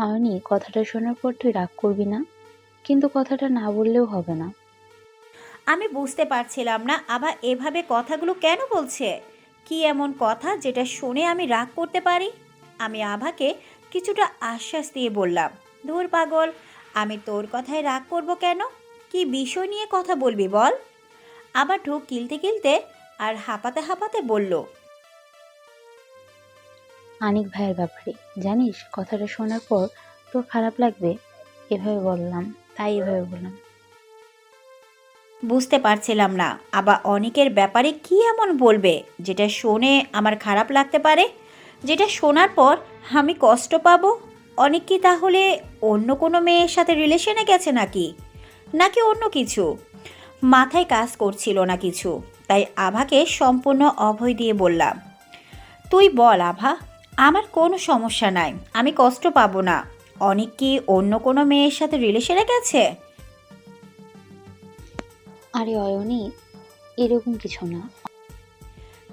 অয়নি, কথাটা শোনার পর তুই রাগ করবি না, কিন্তু কথাটা না বললেও হবে না। আমি বুঝতে পারছিলাম না আভা এভাবে কথাগুলো কেন বলছে। কি এমন কথা যেটা শুনে আমি রাগ করতে পারি? আমি আভাকে কিছুটা আশ্বাস দিয়ে বললাম, ধুর পাগল, আমি তোর কথায় রাগ করব কেন? কি বিষয় নিয়ে কথা বলবি বল? আবার ঢোক গিলতে গিলতে আর হাঁপাতে হাঁপাতে বলল, আনিক ভাইয়ের ব্যাপারে। জানিস, কথাটা শোনার পর তোর খারাপ লাগবে, এভাবে বললাম, তাই এভাবে বললাম। বুঝতে পারছিলাম না আবার অনেকের ব্যাপারে কি এমন বলবে যেটা শুনে আমার খারাপ লাগতে পারে, যেটা শোনার পর আমি কষ্ট পাবো। অনেক কি তাহলে অন্য কোনো মেয়ের সাথে রিলেশনে গেছে নাকি, নাকি অন্য কিছু? মাথায় কাজ করছিল না কিছু, তাই আভাকে সম্পূর্ণ অভয় দিয়ে বললাম, তুই বল আভা, আমার কোনো সমস্যা নাই, আমি কষ্ট পাবো না। অনেক কি অন্য কোনো মেয়ের সাথে রিলেশনে গেছে? আরে অয়নি, এরকম কিছু না।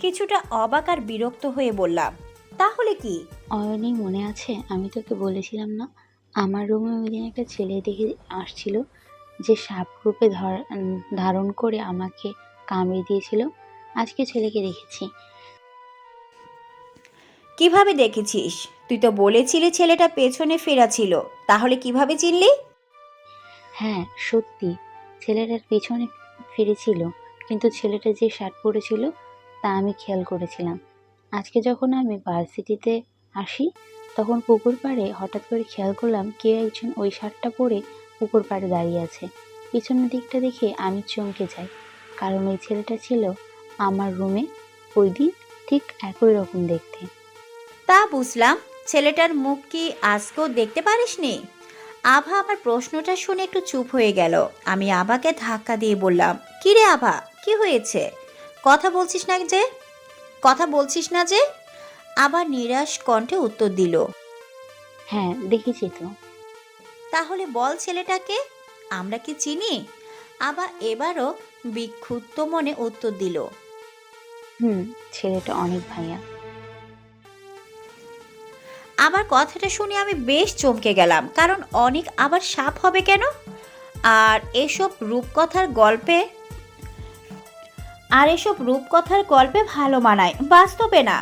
কিছুটা অবাক আর বিরক্ত হয়ে বললাম, তাহলে কি? অয়নি, মনে আছে আমি তোকে বলেছিলাম না, আমার রুমে ওই দিন একটা ছেলে দেখে আসছিল, যে সাপ রূপে ধারণ করে আমাকে কামড়ে দিয়েছিল। আজকে ছেলেকে দেখেছি। কিভাবে দেখেছিস? তুই তো বলেছিলি ছেলেটা পেছনে ফেরা ছিল, তাহলে কিভাবে চিনলি? হ্যাঁ, সত্যি, ছেলেটার পেছনে ফিরেছিল, কিন্তু ছেলেটা যে শার্ট পরেছিল তা আমি খেয়াল করেছিলাম। আজকে যখন আমি ভার্সিটিতে আসি, তখন পুকুর পাড়ে হঠাৎ করে খেয়াল করলাম কেউ একজন ওই শার্টটা পরে পুকুর পাড়ে দাঁড়িয়ে আছে। পিছনের দিকটা দেখে আমি চমকে যাই, কারণ ওই ছেলেটা ছিল আমার রুমে ওই দিন, ঠিক একই রকম দেখতে। তা বুঝলাম, ছেলেটার মুখ কি আজকেও দেখতে পারিসনি? আভা আমার প্রশ্নটা শুনে একটু চুপ হয়ে গেল। আমি আভাকে ধাক্কা দিয়ে বললাম, কি রে আভা, কি হয়েছে? কথা বলছিস না যে? কথা বলছিস না যে? আবার নিরাশ কণ্ঠে উত্তর দিল, হ্যাঁ, দেখেছি তো। তাহলে বল ছেলেটাকে, আমরা কি চিনি? আবার এবারও বিক্ষুব্ধ মনে উত্তর দিল, হুম, ছেলেটা অনেক ভাইয়া। আমার কথাটা শুনে আমি বেশ চমকে গেলাম, কারণ অনেক আবার সাপ হবে কেন? আর এসব রূপকথার গল্পে আর এসব রূপকথার গল্পে ভালো মানায়, বাস্তবে না।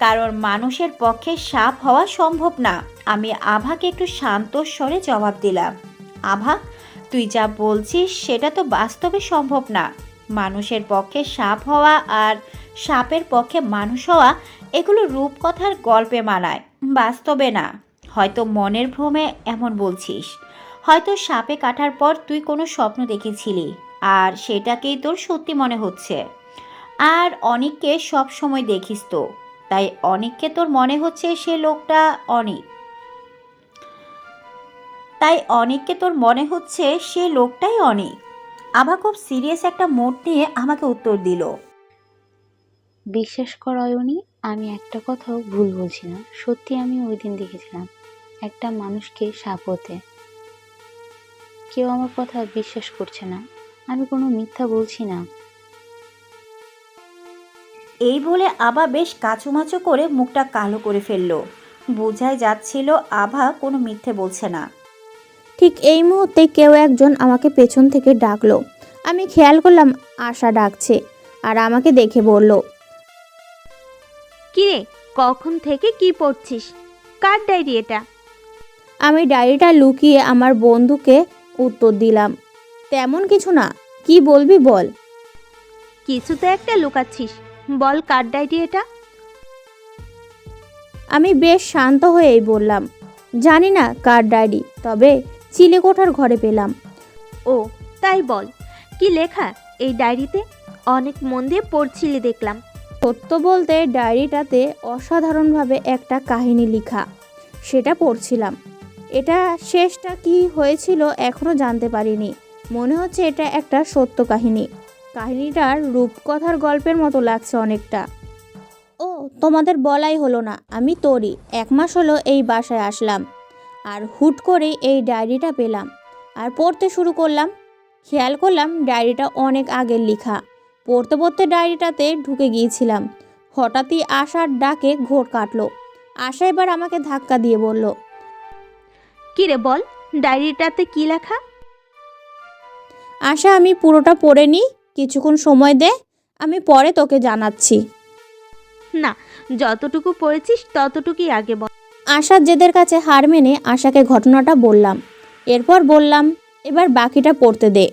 কারণ মানুষের পক্ষে সাপ হওয়া সম্ভব না। আমি আভাকে একটু শান্ত স্বরে জবাব দিলাম, আভা, তুই যা বলছিস সেটা তো বাস্তবে সম্ভব না। মানুষের পক্ষে সাপ হওয়া আর সাপের পক্ষে মানুষ হওয়া, এগুলো রূপকথার গল্পে মানায়, বাস্তবে না। হয়তো মনের ভ্রমে এমন বলছিস, হয়তো সাপে কাটার পর তুই কোনো স্বপ্ন দেখেছিলি আর সেটাকেই তোর সত্যি মনে হচ্ছে। আর অনেককে সব সময় দেখিস তো, তাই অনেককে তোর মনে হচ্ছে সে লোকটা অনেক, তাই অনেককে তোর মনে হচ্ছে সে লোকটাই অনেক। আভা খুব সিরিয়াস একটা মোড নিয়ে আমাকে উত্তর দিল, বিশ্বাস কর অয়নি, আমি একটা কথাও ভুল বলছি না। সত্যি আমি ওই দিন দেখেছিলাম একটা মানুষকে সাপ হতে। কেউ আমার কথা বিশ্বাস করছে না, আমি কোনো মিথ্যা বলছি না। এই বলে আভা বেশ কাচুমাচু করে মুখটা কালো করে ফেললো। বোঝাই যাচ্ছিল আভা কোনো মিথ্যে বলছে না। ঠিক এই মুহূর্তে কেউ একজন আমাকে পেছন থেকে ডাকলো। আমি খেয়াল করলাম আশা ডাকছে আর আমাকে দেখে বলল, কিরে, কখন থেকে কি পড়ছিস? কার ডায়েরি এটা? আমি ডায়েরিটা লুকিয়ে আমার বন্ধুকে উত্তর দিলাম, তেমন কিছু না, কি বলবি বল। কিছু তো একটা লুকাচ্ছিস, বল কার ডায়েরি এটা? আমি বেশ শান্ত হয়েই বললাম, জানি না কার ডায়েরি, তবে চিলেকোঠার ঘরে পেলাম। ও, তাই বল, কি লেখা এই ডায়েরিতে? অনেক মন দিয়ে পড়ছিলি দেখলাম। সত্য বলতে ডায়েরিটাতে অসাধারণভাবে একটা কাহিনী লেখা, সেটা পড়ছিলাম। এটা শেষটা কি হয়েছিল এখনও জানতে পারিনি। মনে হচ্ছে এটা একটা সত্য কাহিনী। কাহিনীটার রূপকথার গল্পের মতো লাগছে অনেকটা। ও, তোমাদের বলাই হলো না, আমি তরি। 1 মাস হলো এই বাসায় আসলাম, আর হুট করেই এই ডায়েরিটা পেলাম আর পড়তে শুরু করলাম। খেয়াল করলাম ডায়েরিটা অনেক আগের লেখা। পড়তে পড়তে ডায়েরিটাতে ঢুকে গিয়েছিলাম। হঠাৎই আশার ডাকে ঘোর কাটলো। আশা এবার আমাকে ধাক্কা দিয়ে বলল, কি রে বল, ডায়েরিটাতে কি লেখা? আশা, আমি পুরোটা পড়ে নিই, কিছুক্ষণ সময় দে, আমি পরে তোকে জানাচ্ছি। না, যতটুকু পড়েছিস ততটুকুই আগে বল। আশার জেদের কাছে হার মেনে আশাকে ঘটনাটা বললাম। এরপর বললাম, এবার বাকিটা পড়তে দে।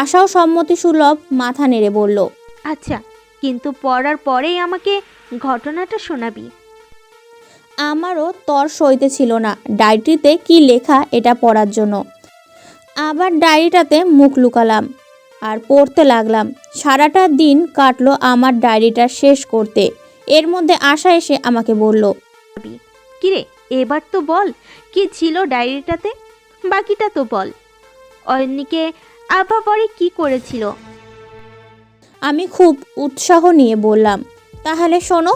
আশাও সম্মতি সুলভ মাথা নেড়ে বলল, আচ্ছা, কিন্তু পড়ার পরেই আমাকে ঘটনাটা শোনাবি। আমারও তর সইতে ছিল না ডায়েরিতে কি লেখা এটা পড়ার জন্য। আবার ডায়েরিটাতে মুখ লুকালাম আর পড়তে লাগলাম। সারাটা দিন কাটলো আমার ডায়েরিটা শেষ করতে। এর মধ্যে আশা এসে আমাকে বলল, কিরে, এবার তো বল কি ছিল ডায়েরিটাতে, বাকিটা তো বল। অয়নিকে আভা পরে কি করেছিল? আমি খুব উৎসাহ নিয়ে বললাম, তাহলে শোনো।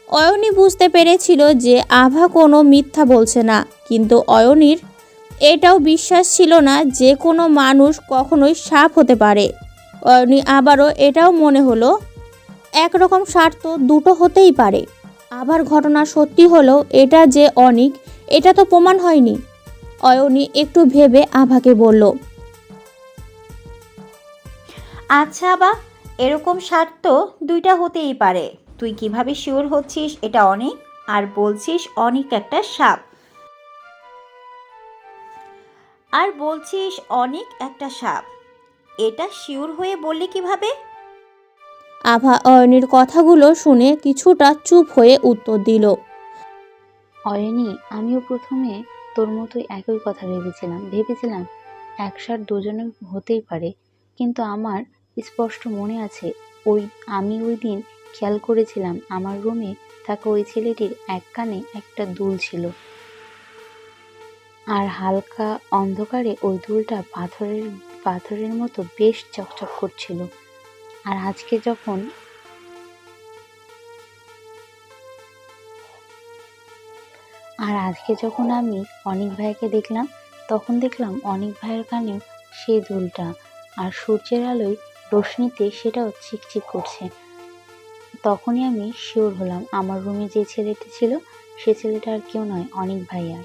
অয়নি বুঝতে পেরেছিল যে আভা কোনো মিথ্যা বলছে না, কিন্তু অয়নির এটাও বিশ্বাস ছিল না যে কোনো মানুষ কখনোই সাপ হতে পারে। অয়নি আবারও এটাও মনে হলো একরকম সাপ তো দুটো হতেই পারে। আবার ঘটনা সত্যি হলো এটা যে অনিক, এটা তো প্রমাণ হয়নি। অয়নি একটু ভেবে আভাকে বলল, আচ্ছা আবা, এরকম শার্ট তো দুইটা হতেই পারে। তুই কিভাবে শিওর হচ্ছিস এটা অনেক, আর বলছিস অনেক একটা সাপ, আর বলছিস অনেক একটা সাপ, এটা শিওর হয়ে বললি কিভাবে? আভা অয়নির কথাগুলো শুনে কিছুটা চুপ হয়ে উত্তর দিল, অয়নি, আমিও প্রথমে তোর মতোই একই কথা ভেবেছিলাম একসাথে দুজনে হতেই পারে, কিন্তু আমার স্পষ্ট মনে আছে আমি ওই দিন খেয়াল করেছিলাম আমার রুমে থাকা ওই ছেলেটির এক কানে একটা দুল ছিল, আর হালকা অন্ধকারে ওই দুলটা পাথরের মতো বেশ চকচক করছিল। আর আজকে যখন আমি অনিক ভাইকে দেখলাম, তখন দেখলাম অনিক ভাইয়ের কানেও সেই দুলটা, আর সূর্যের আলোয় রোশনিতে সেটাও চিকচিক করছে। তখনই আমি শিওর হলাম আমার রুমে যে ছেলেটি ছিল সে ছেলেটা আর কেউ নয়, অনিক ভাইয়া।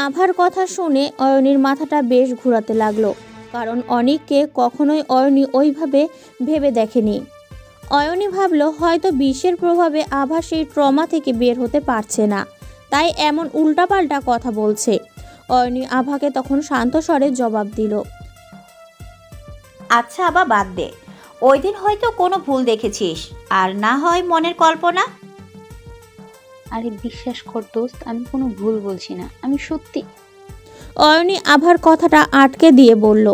আভার কথা শুনে অয়নির মাথাটা বেশ ঘোরাতে লাগলো, কারণ অনিককে কখনোই অয়নি ওইভাবে ভেবে দেখেনি। অয়নি ভাবলো হয়তো বিষের প্রভাবে আভা সেই ট্রমা থেকে বের হতে পারছে না, তাই এমন উল্টাপাল্টা কথা বলছে। অয়নি আভাকে তখন শান্ত স্বরে জবাব দিল, আচ্ছা আবা, বাদ দে, ওই দিন হয়তো কোনো ভুল দেখেছিস, আর না হয় মনের কল্পনা। আরে বিশ্বাস কর দোস্ত, আমি কোনো ভুল বলছি না, আমি সত্যি। অয়নি আভার কথাটা আটকে দিয়ে বলল,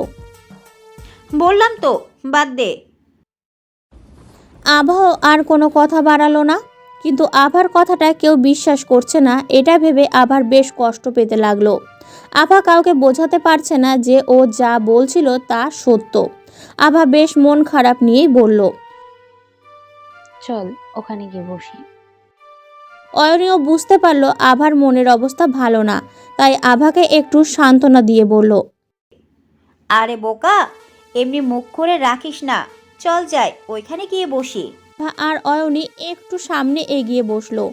বললাম তো, বাদ দে। আভাও আর কোনো কথা বাড়ালো না, কিন্তু আভার কথাটা কেউ বিশ্বাস করছে না এটা ভেবে আভার বেশ কষ্ট পেতে লাগলো। আভা কাউকে বোঝাতে পারছে না যে ও যা বলছিল তা সত্য। আভা বেশ মন খারাপ নিয়েই বলল, চল ওখানে গিয়ে বসি। অয়নিও বুঝতে পারলো আভার মনের অবস্থা ভালো না, তাই আভাকে একটু সান্ত্বনা দিয়ে বলল, আরে বোকা, এমনি মুখ করে রাখিস না, চল যাই ওইখানে গিয়ে বসি। আভা আর অয়নি একটু সামনে এগিয়ে বসলো।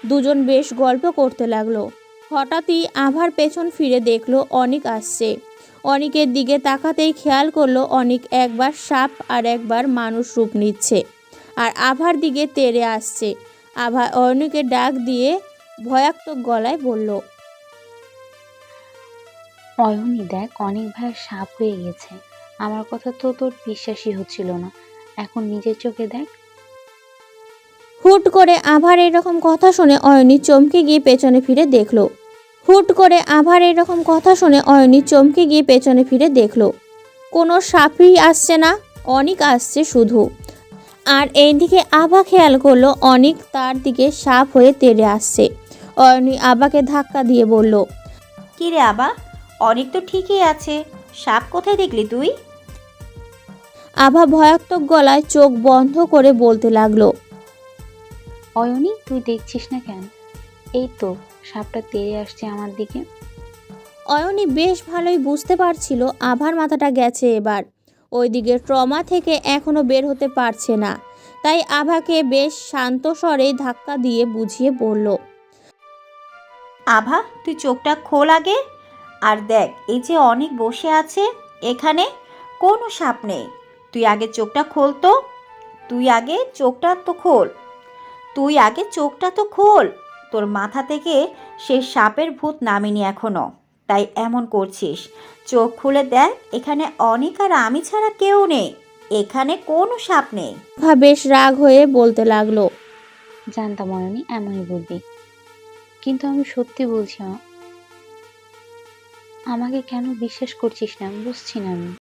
দুজন বেশ গল্প করতে লাগলো। হঠাৎই আভার পেছন ফিরে দেখলো অনিক আসছে। অনিকের দিকে তাকাতেই খেয়াল করলো অনিক একবার সাপ আর একবার মানুষ রূপ নিচ্ছে, আর আভার দিকে তেড়ে আসছে। আভা অয়নিকে ডাক দিয়ে ভয়াত্মক গলায় বলল, অয়নি দেখ, অনেক ভাইয়ের সাপ হয়ে গেছে। আমার কথা তো তোর বিশ্বাসই হচ্ছিল না, এখন নিজের চোখে দেখ। হুট করে আভার এরকম কথা শুনে অয়নি চমকে গিয়ে পেছনে ফিরে দেখলো। কোনো সাপই আসছে না, অনিক আসছে শুধু। আর এইদিকে আভা খেয়াল করলো অনিক তার দিকে সাপ হয়ে তেড়ে আসছে। অয়নি আভাকে ধাক্কা দিয়ে বলল, কি রে আবা, অনেক তো ঠিকই আছে, সাপ কোথায় দেখলি তুই? আভা ভয়াত্মক গলায় চোখ বন্ধ করে বলতে লাগলো, অয়নি, তুই দেখছিস না কেন? এই তো সাপটা তেড়ে আসছে আমার দিকে। অয়নি বেশ ভালোই বুঝতে পারছিল আভার মাথাটা গেছে এবার, ওইদিকে ট্রমা থেকে এখনো বের হতে পারছে না। তাই আভাকে বেশ শান্ত স্বরে ধাক্কা দিয়ে বুঝিয়ে বলল, আভা, তুই চোখটা খোল আগে, আর দেখ, এই যে অনেক বসে আছে, এখানে কোনো সাপ নেই। তুই আগে চোখটা খোল তো, তুই আগে চোখটা তো খোল, তুই আগে চোখটা তো খোল। তোর মাথা থেকে সে সাপের ভূত নামেনি এখনো, তাই এমন করছিস। চোখ খুলে দেখ, এখানে অনেক আর আমি ছাড়া কেউ নেই, এখানে কোনো সাপ নেই। আভা বেশ রাগ হয়ে বলতে লাগলো। জানতাম অয়নি এমনই বলবি, কিন্তু আমি সত্যি বলছি আমাকে কেন বিশ্বাস করছিস না বুঝছি না আমি।